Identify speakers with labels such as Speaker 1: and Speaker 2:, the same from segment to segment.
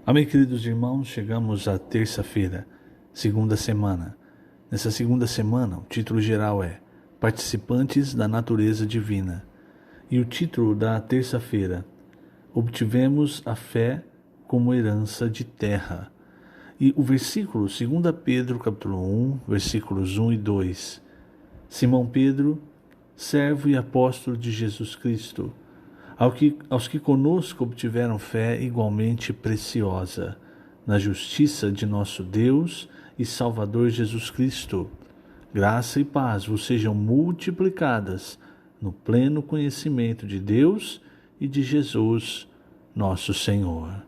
Speaker 1: Amém, queridos irmãos, chegamos à terça-feira, segunda semana. Nessa segunda semana, o título geral é Participantes da Natureza Divina. E o título da terça-feira, Obtivemos a Fé como Herança de Terra. E o versículo, 2 Pedro, capítulo 1, versículos 1 e 2. Simão Pedro, servo e apóstolo de Jesus Cristo, aos que conosco obtiveram fé igualmente preciosa, na justiça de nosso Deus e Salvador Jesus Cristo. Graça e paz vos sejam multiplicadas no pleno conhecimento de Deus e de Jesus, nosso Senhor.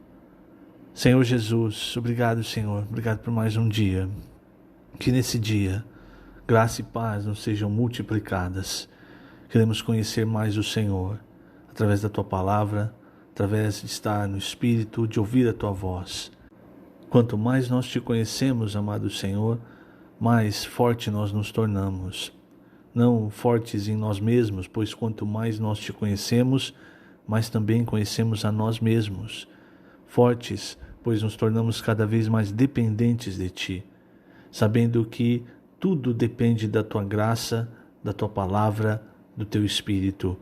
Speaker 1: Senhor Jesus, obrigado, Senhor, obrigado por mais um dia. Que nesse dia, graça e paz nos sejam multiplicadas. Queremos conhecer mais o Senhor, através da Tua Palavra, através de estar no Espírito, de ouvir a Tua voz. Quanto mais nós Te conhecemos, amado Senhor, mais forte nós nos tornamos. Não fortes em nós mesmos, pois quanto mais nós Te conhecemos, mais também conhecemos a nós mesmos. Fortes, pois nos tornamos cada vez mais dependentes de Ti, sabendo que tudo depende da Tua graça, da Tua Palavra, do Teu Espírito.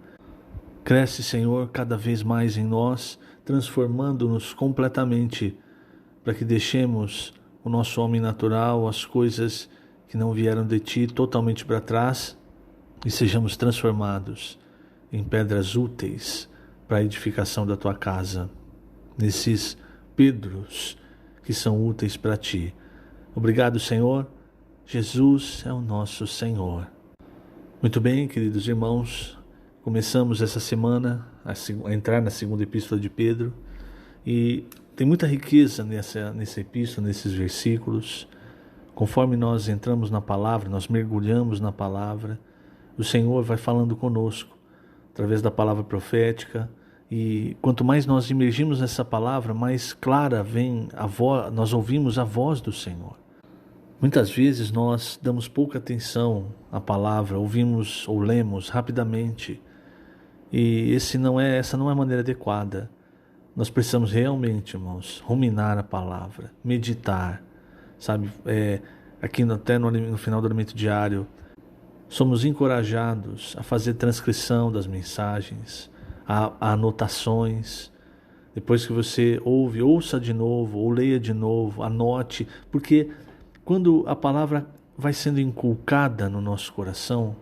Speaker 1: Cresce, Senhor, cada vez mais em nós, transformando-nos completamente, para que deixemos o nosso homem natural, as coisas que não vieram de Ti, totalmente para trás, e sejamos transformados em pedras úteis para a edificação da Tua casa, nesses Pedros que são úteis para Ti. Obrigado, Senhor. Jesus é o nosso Senhor. Muito bem, queridos irmãos, começamos essa semana a entrar na segunda epístola de Pedro e tem muita riqueza nessa epístola, nesses versículos. Conforme nós entramos na palavra, nós mergulhamos na palavra, o Senhor vai falando conosco através da palavra profética, e quanto mais nós imergimos nessa palavra, mais clara vem a voz, nós ouvimos a voz do Senhor. Muitas vezes nós damos pouca atenção à palavra, ouvimos ou lemos rapidamente, e essa não é a maneira adequada. Nós precisamos realmente, irmãos, ruminar a palavra, meditar, sabe? Aqui até no final do alimento diário, somos encorajados a fazer transcrição das mensagens, a anotações. Depois que você ouve, ouça de novo, ou leia de novo, anote, porque quando a palavra vai sendo inculcada no nosso coração,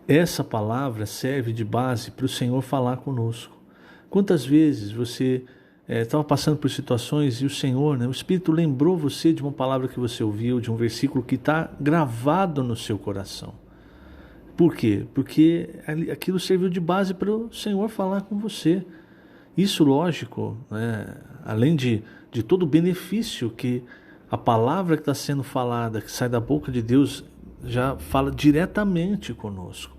Speaker 1: essa palavra serve de base para o Senhor falar conosco. Quantas vezes você estava passando por situações e o Senhor, o Espírito lembrou você de uma palavra que você ouviu, de um versículo que está gravado no seu coração. Por quê? Porque aquilo serviu de base para o Senhor falar com você. Isso, lógico, além de todo o benefício que a palavra que está sendo falada, que sai da boca de Deus, já fala diretamente conosco.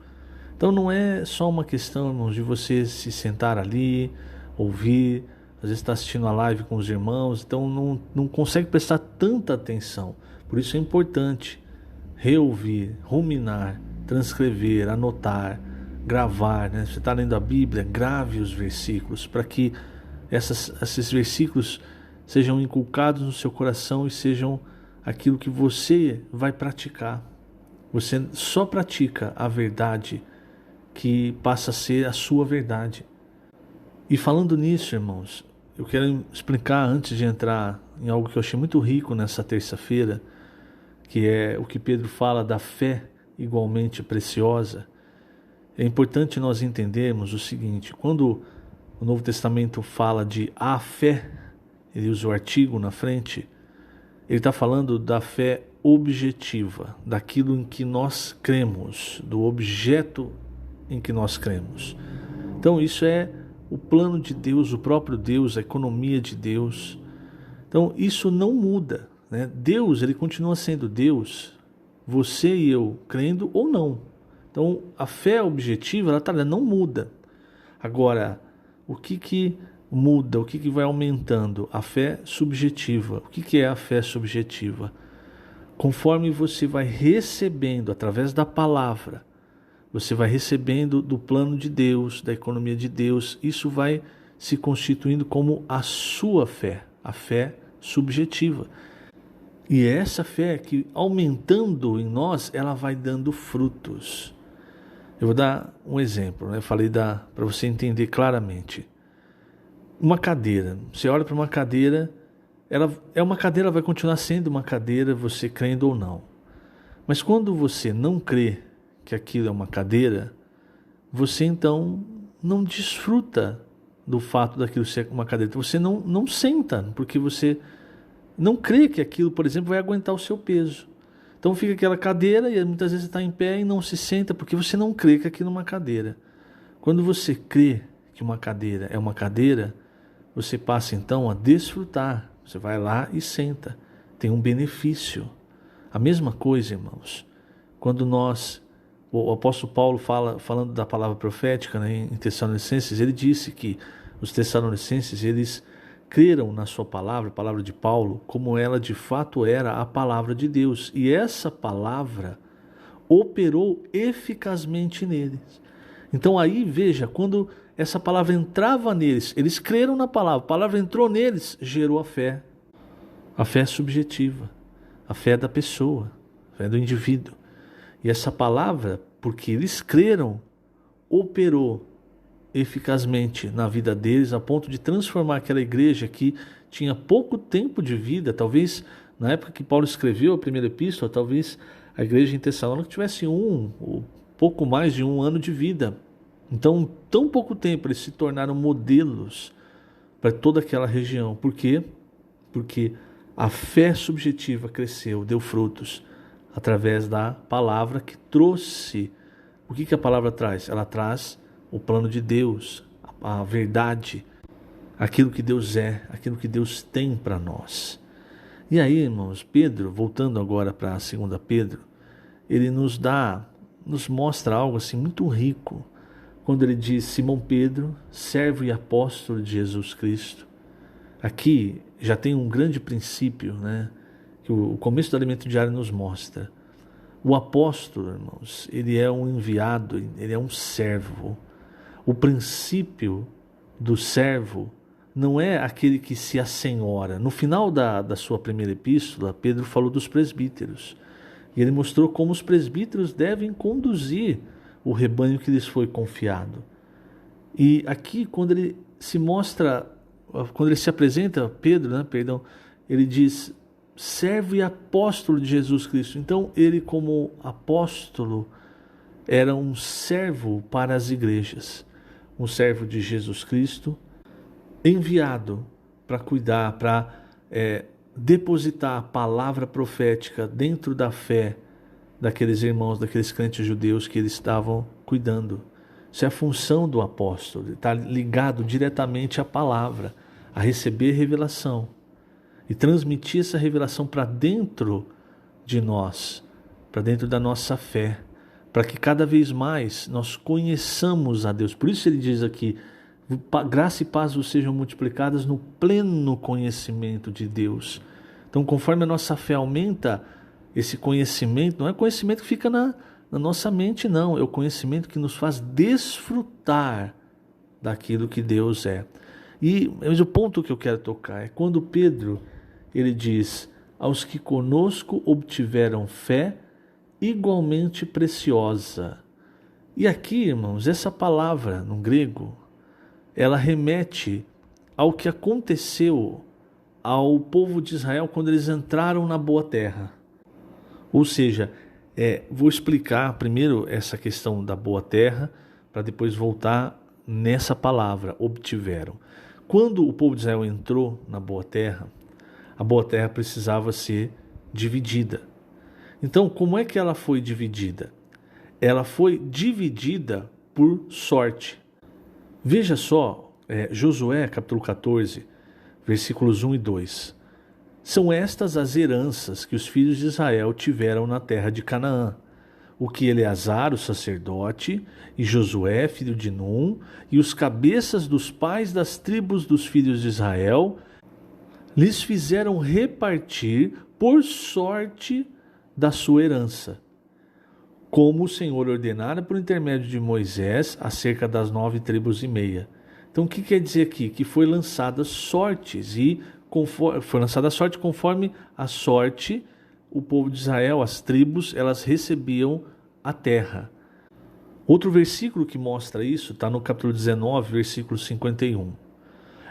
Speaker 1: Então não é só uma questão, irmãos, de você se sentar ali, ouvir, às vezes está assistindo a live com os irmãos, então não consegue prestar tanta atenção. Por isso é importante reouvir, ruminar, transcrever, anotar, gravar. Você está lendo a Bíblia, grave os versículos, para que esses versículos sejam inculcados no seu coração e sejam aquilo que você vai praticar. Você só pratica a verdade que passa a ser a sua verdade. E falando nisso, irmãos, eu quero explicar, antes de entrar em algo que eu achei muito rico nessa terça-feira, que é o que Pedro fala da fé igualmente preciosa. É importante nós entendermos o seguinte: quando o Novo Testamento fala de a fé, ele usa o artigo na frente, ele está falando da fé objetiva, daquilo em que nós cremos, do objeto em que nós cremos. Então isso é o plano de Deus, o próprio Deus, a economia de Deus. Então isso não muda, Deus, ele continua sendo Deus, você e eu crendo ou não. Então a fé objetiva, ela não muda. Agora, o que muda, o que vai aumentando? A fé subjetiva. O que é a fé subjetiva? Conforme você vai recebendo através da palavra, você vai recebendo do plano de Deus, da economia de Deus, isso vai se constituindo como a sua fé, a fé subjetiva. E é essa fé que, aumentando em nós, ela vai dando frutos. Eu vou dar um exemplo, né? Eu falei para você entender claramente. Uma cadeira, você olha para uma cadeira, ela é uma cadeira, vai continuar sendo uma cadeira, você crendo ou não. Mas quando você não crê que aquilo é uma cadeira, você então não desfruta do fato daquilo ser uma cadeira. Você não senta, porque você não crê que aquilo, por exemplo, vai aguentar o seu peso. Então fica aquela cadeira e muitas vezes você está em pé e não se senta, porque você não crê que aquilo é uma cadeira. Quando você crê que uma cadeira é uma cadeira, você passa então a desfrutar. Você vai lá e senta. Tem um benefício. A mesma coisa, irmãos, quando o apóstolo Paulo falando da palavra profética, né, em Tessalonicenses, ele disse que os Tessalonicenses, eles creram na sua palavra, a palavra de Paulo, como ela de fato era a palavra de Deus. E essa palavra operou eficazmente neles. Então aí, veja, quando essa palavra entrava neles, eles creram na palavra, a palavra entrou neles, gerou a fé. A fé é subjetiva, a fé da pessoa, a fé do indivíduo. E essa palavra, porque eles creram, operou eficazmente na vida deles, a ponto de transformar aquela igreja que tinha pouco tempo de vida. Talvez na época que Paulo escreveu a primeira epístola, talvez a igreja em Tessalônica tivesse ou pouco mais de 1 ano de vida. Então, tão pouco tempo eles se tornaram modelos para toda aquela região. Por quê? Porque a fé subjetiva cresceu, deu frutos através da palavra que trouxe. O que a palavra traz? Ela traz o plano de Deus, a verdade, aquilo que Deus é, aquilo que Deus tem para nós. E aí, irmãos, Pedro, voltando agora para a 2 Pedro, ele nos mostra algo assim muito rico, quando ele diz: Simão Pedro, servo e apóstolo de Jesus Cristo. Aqui já tem um grande princípio, né, que o começo do Alimento Diário nos mostra. O apóstolo, irmãos, ele é um enviado, ele é um servo. O princípio do servo não é aquele que se assenhora. No final da sua primeira epístola, Pedro falou dos presbíteros. E ele mostrou como os presbíteros devem conduzir o rebanho que lhes foi confiado. E aqui, quando ele se apresenta, ele diz: servo e apóstolo de Jesus Cristo. Então, ele, como apóstolo, era um servo para as igrejas, um servo de Jesus Cristo, enviado para cuidar, para depositar a palavra profética dentro da fé daqueles irmãos, daqueles crentes judeus que eles estavam cuidando. Isso é a função do apóstolo, está ligado diretamente à palavra, a receber revelação e transmitir essa revelação para dentro de nós, para dentro da nossa fé, para que cada vez mais nós conheçamos a Deus. Por isso ele diz aqui: graça e paz vos sejam multiplicadas no pleno conhecimento de Deus. Então, conforme a nossa fé aumenta, esse conhecimento não é conhecimento que fica na nossa mente, não. É o conhecimento que nos faz desfrutar daquilo que Deus é. Mas o ponto que eu quero tocar é quando Pedro, ele diz: aos que conosco obtiveram fé igualmente preciosa. E aqui, irmãos, essa palavra no grego, ela remete ao que aconteceu ao povo de Israel quando eles entraram na boa terra. Ou seja, vou explicar primeiro essa questão da boa terra, para depois voltar nessa palavra, obtiveram. Quando o povo de Israel entrou na boa terra, a boa terra precisava ser dividida. Então, como é que ela foi dividida? Ela foi dividida por sorte. Veja só, Josué capítulo 14, versículos 1 e 2. São estas as heranças que os filhos de Israel tiveram na terra de Canaã, o que Eleazar, o sacerdote, e Josué, filho de Num, e os cabeças dos pais das tribos dos filhos de Israel, lhes fizeram repartir por sorte da sua herança, como o Senhor ordenara por intermédio de Moisés, acerca das 9 tribos e meia. Então, o que quer dizer aqui? Que foi lançadas sortes, e foi lançada a sorte conforme a sorte, o povo de Israel, as tribos, elas recebiam a terra. Outro versículo que mostra isso está no capítulo 19, versículo 51.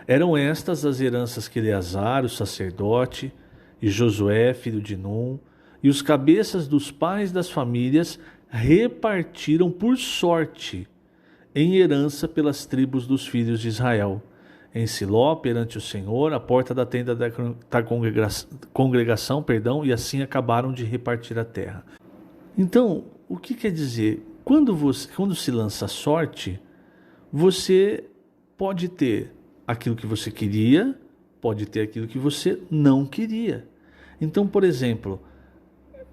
Speaker 1: Eram estas as heranças que Eleazar, o sacerdote, e Josué, filho de Num, e os cabeças dos pais das famílias repartiram por sorte em herança pelas tribos dos filhos de Israel, em Siló, perante o Senhor, à porta da tenda da congregação, e assim acabaram de repartir a terra. Então, o que quer dizer? Quando se lança a sorte, você pode ter aquilo que você queria, pode ter aquilo que você não queria. Então, por exemplo,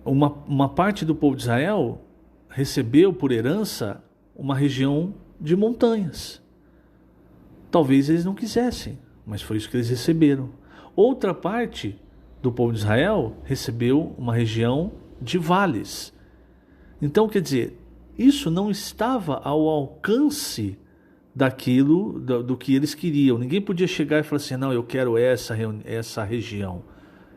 Speaker 1: uma parte do povo de Israel recebeu por herança uma região de montanhas. Talvez eles não quisessem, mas foi isso que eles receberam. Outra parte do povo de Israel recebeu uma região de vales. Então, quer dizer, isso não estava ao alcance daquilo, do que eles queriam. Ninguém podia chegar e falar assim, não, eu quero essa região.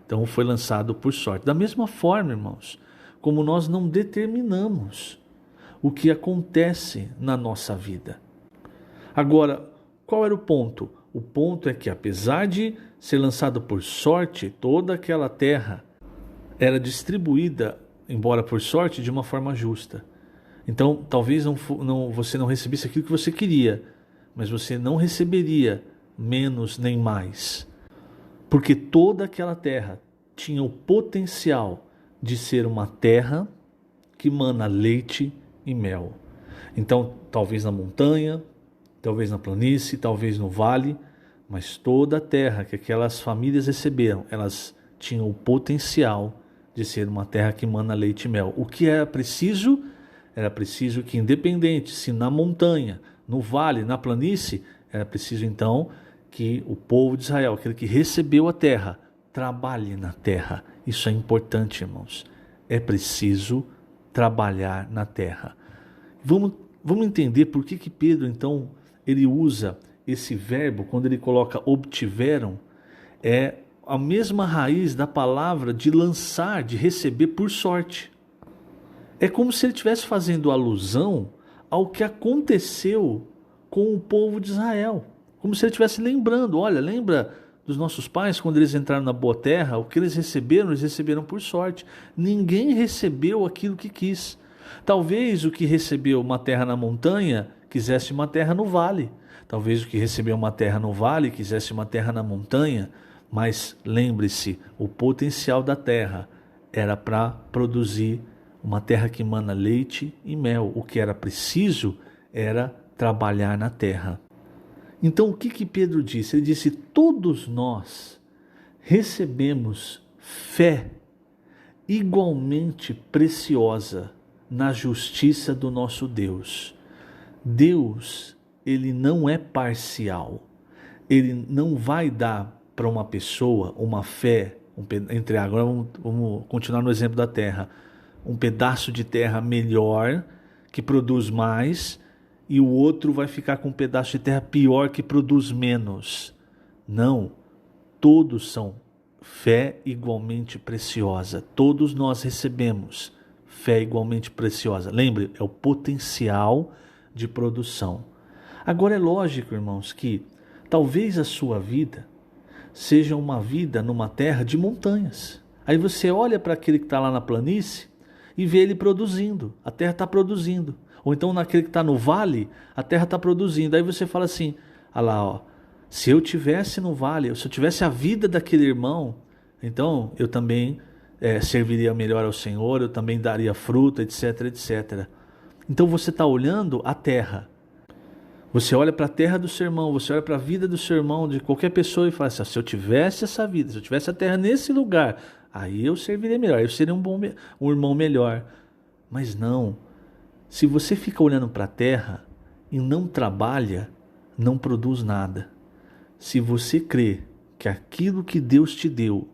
Speaker 1: Então foi lançado por sorte. Da mesma forma, irmãos, como nós não determinamos o que acontece na nossa vida. Agora, qual era o ponto? O ponto é que, apesar de ser lançado por sorte, toda aquela terra era distribuída, embora por sorte, de uma forma justa. Então, talvez você não recebesse aquilo que você queria, mas você não receberia menos nem mais. Porque toda aquela terra tinha o potencial de ser uma terra que mana leite e mel. Então, talvez na montanha, talvez na planície, talvez no vale, mas toda a terra que aquelas famílias receberam, elas tinham o potencial de ser uma terra que mana leite e mel. O que era preciso? Era preciso que, independente se na montanha, no vale, na planície, era preciso então que o povo de Israel, aquele que recebeu a terra, trabalhe na terra. Isso é importante, irmãos. É preciso trabalhar na terra. Vamos entender por que Pedro, então, ele usa esse verbo, quando ele coloca obtiveram, é a mesma raiz da palavra de lançar, de receber por sorte. É como se ele estivesse fazendo alusão ao que aconteceu com o povo de Israel. Como se ele estivesse lembrando, olha, lembra dos nossos pais quando eles entraram na boa terra? O que eles receberam por sorte. Ninguém recebeu aquilo que quis. Talvez o que recebeu uma terra na montanha quisesse uma terra no vale. Talvez o que recebeu uma terra no vale quisesse uma terra na montanha. Mas lembre-se, o potencial da terra era para produzir uma terra que mana leite e mel. O que era preciso era trabalhar na terra. Então o que Pedro disse? Ele disse, todos nós recebemos fé igualmente preciosa na justiça do nosso Deus. Deus, ele não é parcial. Ele não vai dar para uma pessoa uma fé, agora vamos continuar no exemplo da terra, um pedaço de terra melhor, que produz mais, e o outro vai ficar com um pedaço de terra pior, que produz menos. Não, todos são fé igualmente preciosa. Todos nós recebemos fé igualmente preciosa. Lembre, é o potencial de produção. Agora é lógico, irmãos, que talvez a sua vida seja uma vida numa terra de montanhas. Aí você olha para aquele que está lá na planície e vê ele produzindo, a terra está produzindo. Ou então naquele que está no vale, a terra está produzindo. Aí você fala assim, olha lá, ó, se eu tivesse no vale, se eu tivesse a vida daquele irmão, então eu também serviria melhor ao Senhor, eu também daria fruta, etc, etc. Então você está olhando a terra. Você olha para a terra do seu irmão, você olha para a vida do seu irmão, de qualquer pessoa, e fala assim, se eu tivesse essa vida, se eu tivesse a terra nesse lugar, aí eu serviria melhor, eu seria um irmão melhor. Mas não, se você fica olhando para a terra e não trabalha, não produz nada. Se você crê que aquilo que Deus te deu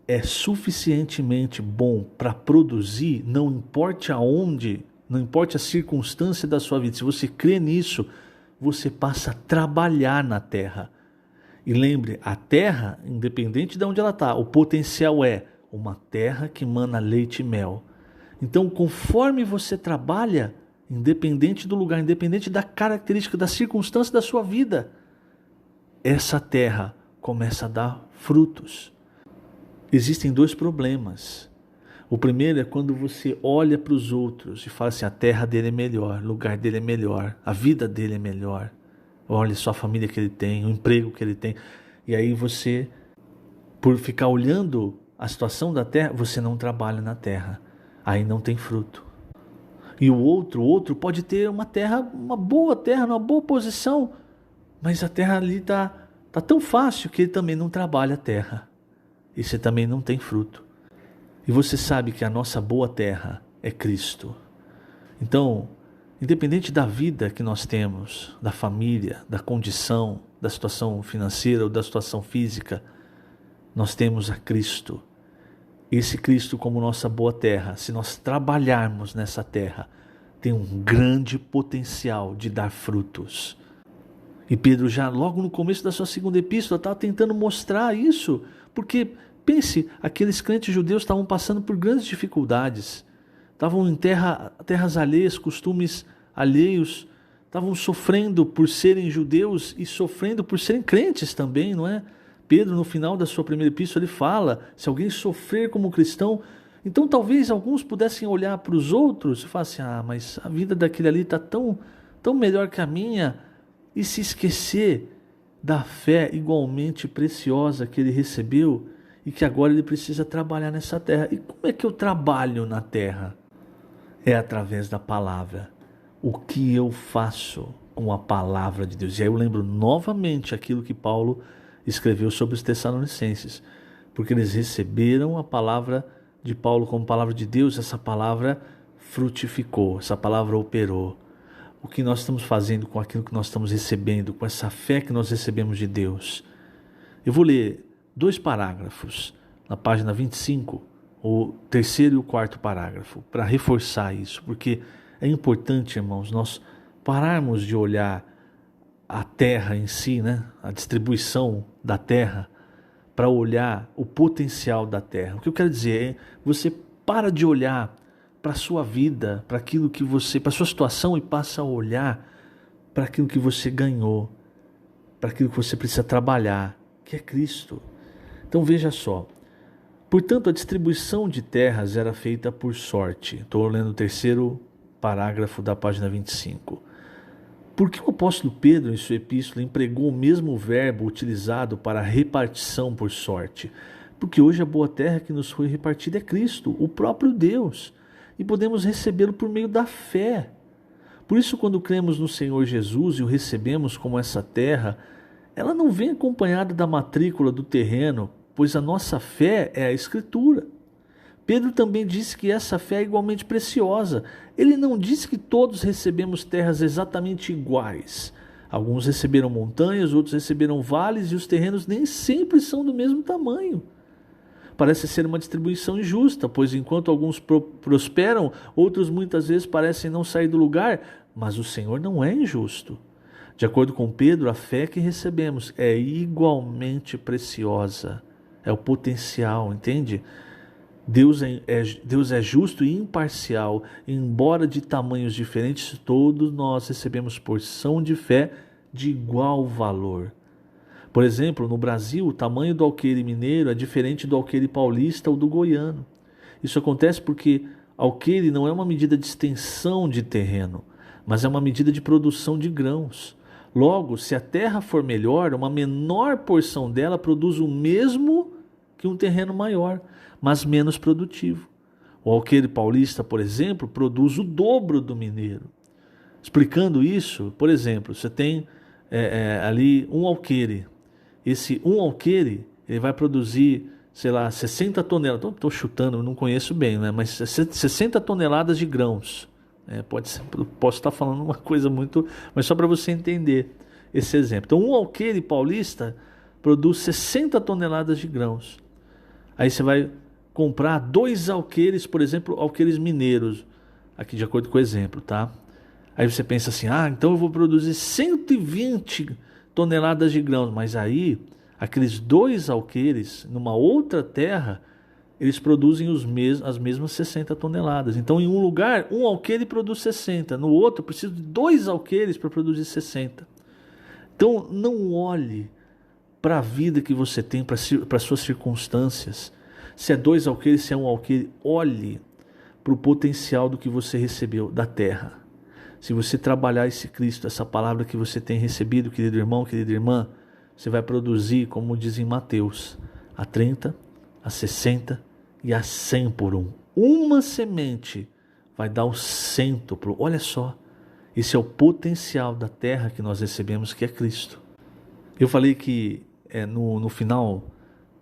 Speaker 1: é suficientemente bom para produzir, não importa aonde, não importa a circunstância da sua vida, se você crê nisso, você passa a trabalhar na terra. E lembre, a terra, independente de onde ela está, o potencial é uma terra que mana leite e mel. Então, conforme você trabalha, independente do lugar, independente da característica, da circunstância da sua vida, essa terra começa a dar frutos. Existem dois problemas. O primeiro é quando você olha para os outros e fala assim, a terra dele é melhor, o lugar dele é melhor, a vida dele é melhor. Olha só a família que ele tem, o emprego que ele tem. E aí você, por ficar olhando a situação da terra, você não trabalha na terra. Aí não tem fruto. E o outro pode ter uma terra, uma boa terra, uma boa posição, mas a terra ali tá tão fácil que ele também não trabalha a terra. E você também não tem fruto. E você sabe que a nossa boa terra é Cristo. Então, independente da vida que nós temos, da família, da condição, da situação financeira ou da situação física, nós temos a Cristo. Esse Cristo como nossa boa terra, se nós trabalharmos nessa terra, tem um grande potencial de dar frutos. E Pedro já logo no começo da sua segunda epístola estava tentando mostrar isso, porque pense, aqueles crentes judeus estavam passando por grandes dificuldades, estavam em terras alheias, costumes alheios, estavam sofrendo por serem judeus e sofrendo por serem crentes também, não é? Pedro, no final da sua primeira epístola, ele fala, se alguém sofrer como cristão, então talvez alguns pudessem olhar para os outros e falar assim, mas a vida daquele ali está tão melhor que a minha, e se esquecer da fé igualmente preciosa que ele recebeu e que agora ele precisa trabalhar nessa terra. E como é que eu trabalho na terra? É através da palavra. O que eu faço com a palavra de Deus? E aí eu lembro novamente aquilo que Paulo escreveu sobre os Tessalonicenses, porque eles receberam a palavra de Paulo como palavra de Deus, essa palavra frutificou, essa palavra operou. O que nós estamos fazendo com aquilo que nós estamos recebendo, com essa fé que nós recebemos de Deus? Eu vou ler 2 parágrafos na página 25, o terceiro e o quarto parágrafo, para reforçar isso, porque é importante, irmãos, nós pararmos de olhar a terra em si, né? A distribuição da terra, para olhar o potencial da terra. O que eu quero dizer é, você para de olhar para a sua vida, para aquilo que você, para a sua situação, e passa a olhar para aquilo que você ganhou, para aquilo que você precisa trabalhar, que é Cristo. Então veja só, portanto a distribuição de terras era feita por sorte. Estou lendo o terceiro parágrafo da página 25. Por que o apóstolo Pedro, em sua epístola, empregou o mesmo verbo utilizado para a repartição por sorte? Porque hoje a boa terra que nos foi repartida é Cristo, o próprio Deus, e podemos recebê-lo por meio da fé. Por isso, quando cremos no Senhor Jesus e o recebemos como essa terra, ela não vem acompanhada da matrícula do terreno, pois a nossa fé é a Escritura. Pedro também disse que essa fé é igualmente preciosa. Ele não disse que todos recebemos terras exatamente iguais. Alguns receberam montanhas, outros receberam vales, e os terrenos nem sempre são do mesmo tamanho. Parece ser uma distribuição injusta, pois enquanto alguns prosperam, outros muitas vezes parecem não sair do lugar, mas o Senhor não é injusto. De acordo com Pedro, a fé que recebemos é igualmente preciosa. É o potencial, entende? Deus é justo e imparcial, embora de tamanhos diferentes, todos nós recebemos porção de fé de igual valor. Por exemplo, no Brasil, o tamanho do alqueire mineiro é diferente do alqueire paulista ou do goiano. Isso acontece porque alqueire não é uma medida de extensão de terreno, mas é uma medida de produção de grãos. Logo, se a terra for melhor, uma menor porção dela produz o mesmo que um terreno maior, mas menos produtivo. O alqueire paulista, por exemplo, produz o dobro do mineiro. Explicando isso, por exemplo, você tem ali um alqueire. Esse um alqueire, ele vai produzir, 60 toneladas. Estou chutando, não conheço bem, né? Mas 60 toneladas de grãos. Posso estar falando uma coisa muito... Mas só para você entender esse exemplo. Então, um alqueire paulista produz 60 toneladas de grãos. Aí você vai comprar 2 alqueires, por exemplo, alqueires mineiros, aqui de acordo com o exemplo, tá? Aí você pensa assim, então eu vou produzir 120 toneladas de grãos, mas aí Aqueles 2 alqueires, numa outra terra, eles produzem as mesmas 60 toneladas. Então, em um lugar, um alqueire produz 60. No outro, eu preciso de 2 alqueires para produzir 60. Então, não olhe para a vida que você tem, para as suas circunstâncias. Se é 2 alqueires, se é 1 alqueire, olhe para o potencial do que você recebeu da terra. Se você trabalhar esse Cristo, essa palavra que você tem recebido, querido irmão, querida irmã, você vai produzir, como diz em Mateus, a 30, a 60 e a 100 por um. Uma semente vai dar o 100. Olha só, esse é o potencial da terra que nós recebemos, que é Cristo. Eu falei que no final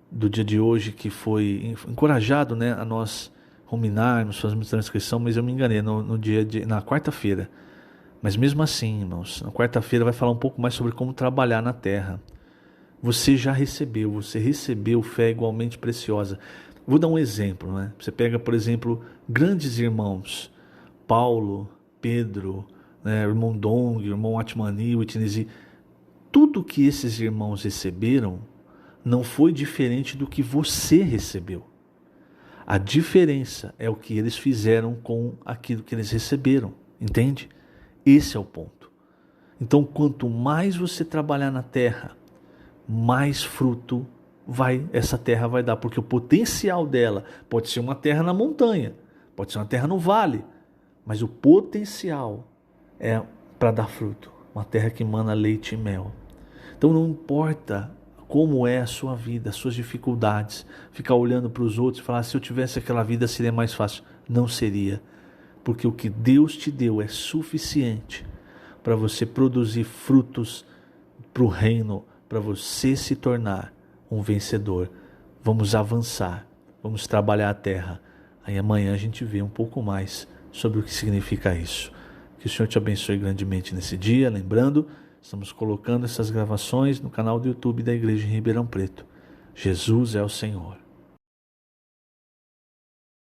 Speaker 1: do dia de hoje, que foi encorajado, né, a nós ruminarmos, fazermos transcrição, mas eu me enganei na quarta-feira. Mas mesmo assim, irmãos, na quarta-feira vai falar um pouco mais sobre como trabalhar na terra. Você já recebeu, você recebeu fé igualmente preciosa. Vou dar um exemplo, né? Você pega, por exemplo, grandes irmãos, Paulo, Pedro, né, irmão Dong, irmão Atmani, Whitney. Tudo que esses irmãos receberam não foi diferente do que você recebeu. A diferença é o que eles fizeram com aquilo que eles receberam, entende? Esse é o ponto. Então, quanto mais você trabalhar na terra, mais fruto essa terra vai dar, porque o potencial dela pode ser uma terra na montanha, pode ser uma terra no vale, mas o potencial é para dar fruto, uma terra que emana leite e mel. Então não importa como é a sua vida, as suas dificuldades, ficar olhando para os outros e falar, se eu tivesse aquela vida seria mais fácil. Não seria, porque o que Deus te deu é suficiente para você produzir frutos para o reino, para você se tornar um vencedor. Vamos avançar, vamos trabalhar a terra. Aí amanhã a gente vê um pouco mais sobre o que significa isso. Que o Senhor te abençoe grandemente nesse dia. Lembrando, estamos colocando essas gravações no canal do YouTube da Igreja em Ribeirão Preto. Jesus é o Senhor.